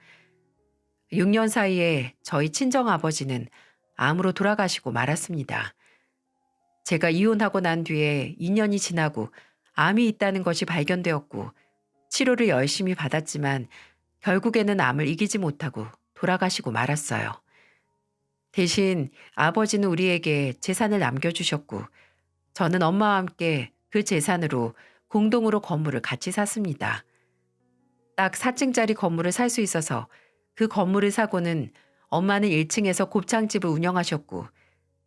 [SPEAKER 1] 6년 사이에 저희 친정아버지는 암으로 돌아가시고 말았습니다. 제가 이혼하고 난 뒤에 2년이 지나고 암이 있다는 것이 발견되었고 치료를 열심히 받았지만 결국에는 암을 이기지 못하고 돌아가시고 말았어요. 대신 아버지는 우리에게 재산을 남겨주셨고 저는 엄마와 함께 그 재산으로 공동으로 건물을 같이 샀습니다. 딱 4층짜리 건물을 살 수 있어서 그 건물을 사고는 엄마는 1층에서 곱창집을 운영하셨고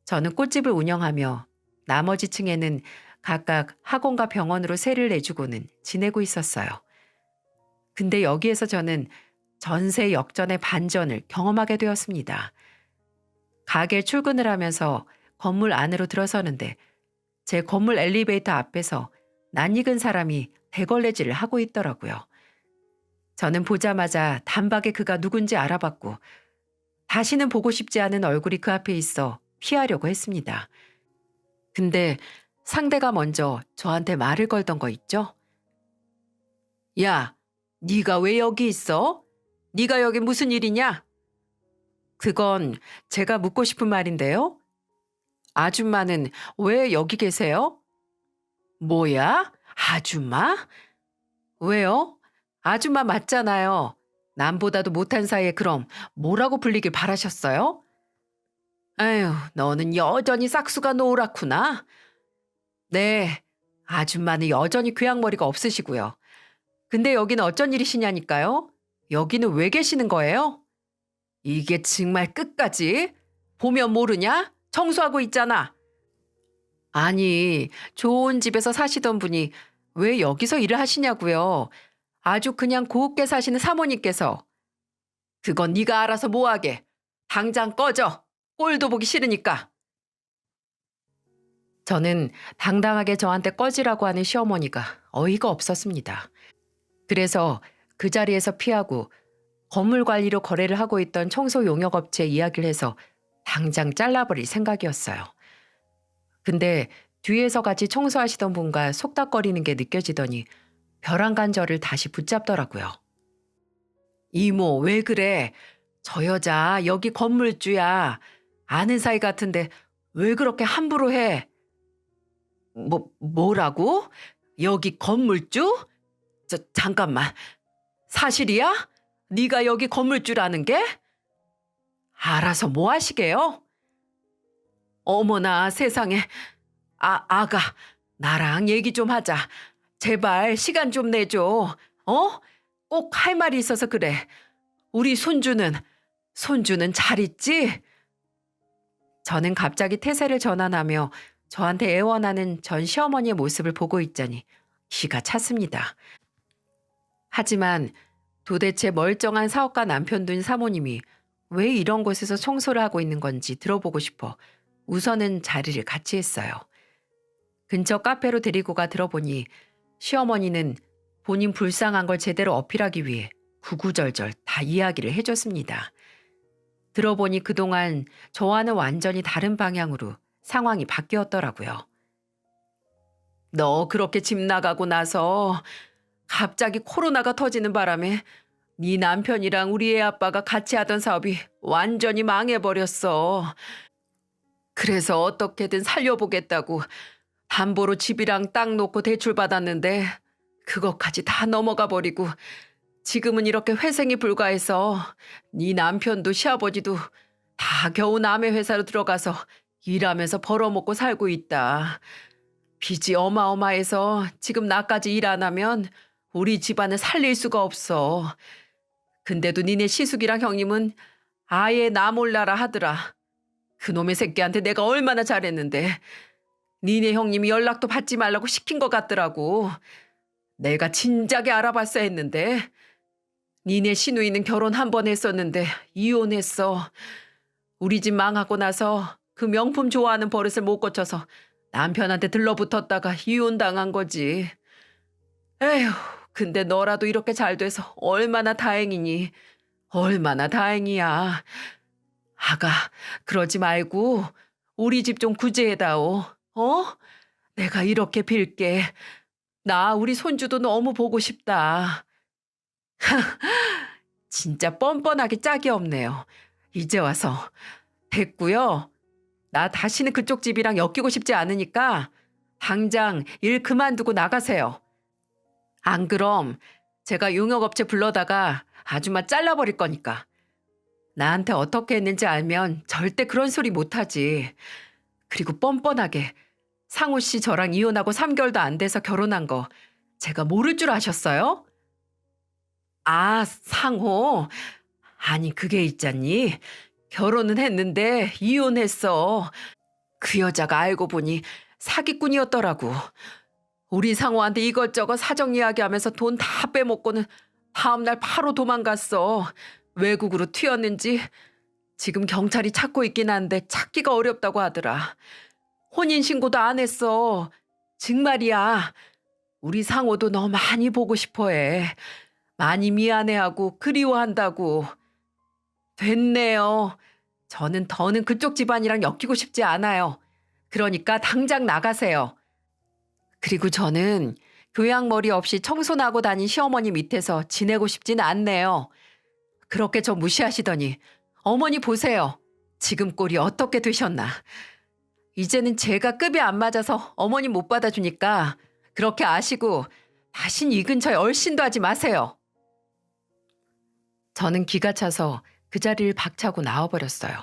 [SPEAKER 1] 저는 꽃집을 운영하며 나머지 층에는 각각 학원과 병원으로 세를 내주고는 지내고 있었어요. 근데 여기에서 저는 전세 역전의 반전을 경험하게 되었습니다. 가게 출근을 하면서 건물 안으로 들어서는데 제 건물 엘리베이터 앞에서 낯익은 사람이 대걸레질을 하고 있더라고요. 저는 보자마자 단박에 그가 누군지 알아봤고 다시는 보고 싶지 않은 얼굴이 그 앞에 있어 피하려고 했습니다. 근데 상대가 먼저 저한테 말을 걸던 거 있죠? 야, 네가 왜 여기 있어? 네가 여기 무슨 일이냐? 그건 제가 묻고 싶은 말인데요. 아줌마는 왜 여기 계세요? 뭐야? 아줌마? 왜요? 아줌마 맞잖아요. 남보다도 못한 사이에 그럼 뭐라고 불리길 바라셨어요? 에휴, 너는 여전히 싹수가 노랗구나. 네, 아줌마는 여전히 귀양머리가 없으시고요. 근데 여기는 어쩐 일이시냐니까요? 여기는 왜 계시는 거예요? 이게 정말 끝까지? 보면 모르냐? 청소하고 있잖아. 아니, 좋은 집에서 사시던 분이 왜 여기서 일을 하시냐고요. 아주 그냥 곱게 사시는 사모님께서. 그건 네가 알아서 뭐하게. 당장 꺼져. 꼴도 보기 싫으니까. 저는 당당하게 저한테 꺼지라고 하는 시어머니가 어이가 없었습니다. 그래서 그 자리에서 피하고 건물 관리로 거래를 하고 있던 청소 용역업체 이야기를 해서 당장 잘라버릴 생각이었어요. 근데 뒤에서 같이 청소하시던 분과 속닥거리는 게 느껴지더니 벼랑간 저를 다시 붙잡더라고요. 이모, 왜 그래? 저 여자 여기 건물주야. 아는 사이 같은데 왜 그렇게 함부로 해? 뭐라고? 여기 건물주? 잠깐만. 사실이야? 네가 여기 건물주라는 게? 알아서 뭐 하시게요? 어머나 세상에. 아가, 나랑 얘기 좀 하자. 제발 시간 좀 내줘. 어? 꼭 할 말이 있어서 그래. 우리 손주는 잘 있지? 저는 갑자기 태세를 전환하며 저한테 애원하는 전 시어머니의 모습을 보고 있자니 기가 찼습니다. 하지만 도대체 멀쩡한 사업가 남편 둔 사모님이 왜 이런 곳에서 청소를 하고 있는 건지 들어보고 싶어 우선은 자리를 같이 했어요. 근처 카페로 데리고 가 들어보니 시어머니는 본인 불쌍한 걸 제대로 어필하기 위해 구구절절 다 이야기를 해줬습니다. 들어보니 그동안 저와는 완전히 다른 방향으로 상황이 바뀌었더라고요. 너 그렇게 집 나가고 나서 갑자기 코로나가 터지는 바람에 네 남편이랑 우리 애 아빠가 같이 하던 사업이 완전히 망해버렸어. 그래서 어떻게든 살려보겠다고 담보로 집이랑 땅 놓고 대출 받았는데 그것까지 다 넘어가 버리고 지금은 이렇게 회생이 불가해서 네 남편도 시아버지도 다 겨우 남의 회사로 들어가서 일하면서 벌어먹고 살고 있다. 빚이 어마어마해서 지금 나까지 일 안 하면 우리 집안을 살릴 수가 없어. 근데도 니네 시숙이랑 형님은 아예 나 몰라라 하더라. 그놈의 새끼한테 내가 얼마나 잘했는데 니네 형님이 연락도 받지 말라고 시킨 것 같더라고. 내가 진작에 알아봤어야 했는데 니네 시누이는 결혼 한 번 했었는데 이혼했어. 우리 집 망하고 나서 그 명품 좋아하는 버릇을 못 고쳐서 남편한테 들러붙었다가 이혼당한 거지. 에휴, 근데 너라도 이렇게 잘 돼서 얼마나 다행이니. 얼마나 다행이야. 아가, 그러지 말고 우리 집 좀 구제해다오. 어? 내가 이렇게 빌게. 나 우리 손주도 너무 보고 싶다. 진짜 뻔뻔하게 짝이 없네요. 이제 와서. 됐고요. 나 다시는 그쪽 집이랑 엮이고 싶지 않으니까 당장 일 그만두고 나가세요. 안 그럼 제가 용역업체 불러다가 아줌마 잘라버릴 거니까. 나한테 어떻게 했는지 알면 절대 그런 소리 못하지. 그리고 뻔뻔하게 상호 씨 저랑 이혼하고 3개월도 안 돼서 결혼한 거 제가 모를 줄 아셨어요? 아, 상호. 아니 그게 있잖니. 결혼은 했는데 이혼했어. 그 여자가 알고 보니 사기꾼이었더라고. 우리 상호한테 이것저것 사정 이야기하면서 돈 다 빼먹고는 다음날 바로 도망갔어. 외국으로 튀었는지 지금 경찰이 찾고 있긴 한데 찾기가 어렵다고 하더라. 혼인신고도 안 했어. 정말이야. 우리 상호도 너 많이 보고 싶어해. 많이 미안해하고 그리워한다고. 됐네요. 저는 더는 그쪽 집안이랑 엮이고 싶지 않아요. 그러니까 당장 나가세요. 그리고 저는 교양머리 없이 청소나고 다닌 시어머니 밑에서 지내고 싶진 않네요. 그렇게 저 무시하시더니 어머니 보세요. 지금 꼴이 어떻게 되셨나. 이제는 제가 급이 안 맞아서 어머니 못 받아주니까 그렇게 아시고 다신 이 근처에 얼씬도 하지 마세요. 저는 기가 차서 그 자리를 박차고 나와버렸어요.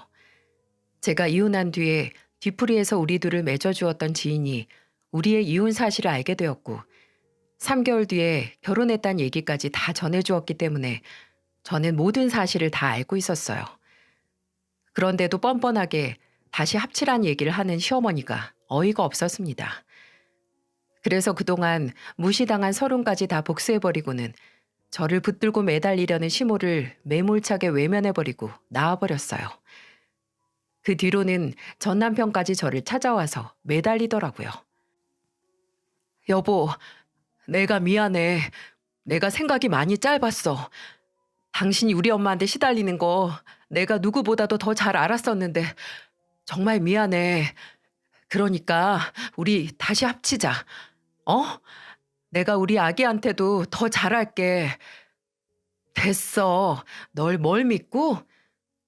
[SPEAKER 1] 제가 이혼한 뒤에 뒤풀이에서 우리 둘을 맺어주었던 지인이 우리의 이혼 사실을 알게 되었고 3개월 뒤에 결혼했다는 얘기까지 다 전해주었기 때문에 저는 모든 사실을 다 알고 있었어요. 그런데도 뻔뻔하게 다시 합치란 얘기를 하는 시어머니가 어이가 없었습니다. 그래서 그동안 무시당한 서론까지 다 복수해버리고는 저를 붙들고 매달리려는 시모를 매몰차게 외면해버리고 나와버렸어요. 그 뒤로는 전 남편까지 저를 찾아와서 매달리더라고요. 여보, 내가 미안해. 내가 생각이 많이 짧았어. 당신이 우리 엄마한테 시달리는 거 내가 누구보다도 더 잘 알았었는데 정말 미안해. 그러니까 우리 다시 합치자. 어? 내가 우리 아기한테도 더 잘할게. 됐어. 널 뭘 믿고?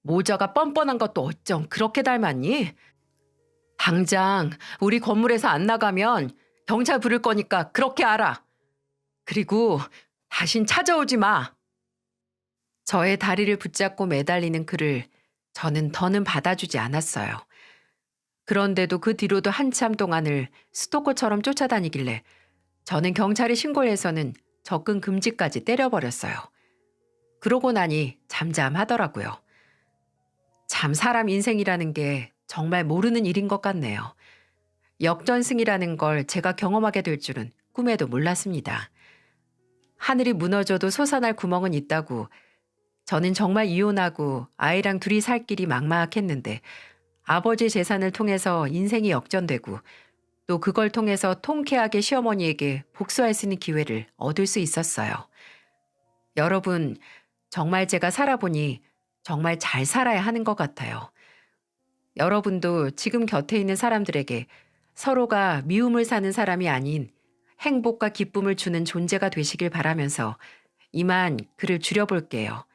[SPEAKER 1] 모자가 뻔뻔한 것도 어쩜 그렇게 닮았니? 당장 우리 건물에서 안 나가면 경찰 부를 거니까 그렇게 알아. 그리고 다신 찾아오지 마. 저의 다리를 붙잡고 매달리는 그를 저는 더는 받아주지 않았어요. 그런데도 그 뒤로도 한참 동안을 스토커처럼 쫓아다니길래 저는 경찰에 신고를 해서는 접근 금지까지 때려버렸어요. 그러고 나니 잠잠하더라고요. 참 사람 인생이라는 게 정말 모르는 일인 것 같네요. 역전승이라는 걸 제가 경험하게 될 줄은 꿈에도 몰랐습니다. 하늘이 무너져도 솟아날 구멍은 있다고 저는 정말 이혼하고 아이랑 둘이 살 길이 막막했는데 아버지 재산을 통해서 인생이 역전되고 또 그걸 통해서 통쾌하게 시어머니에게 복수할 수 있는 기회를 얻을 수 있었어요. 여러분, 정말 제가 살아보니 정말 잘 살아야 하는 것 같아요. 여러분도 지금 곁에 있는 사람들에게 서로가 미움을 사는 사람이 아닌 행복과 기쁨을 주는 존재가 되시길 바라면서 이만 글을 줄여볼게요.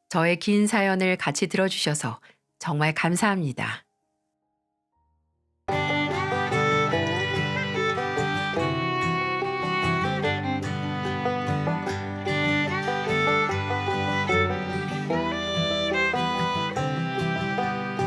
[SPEAKER 1] 저의 긴 사연을 같이 들어주셔서 정말 감사합니다.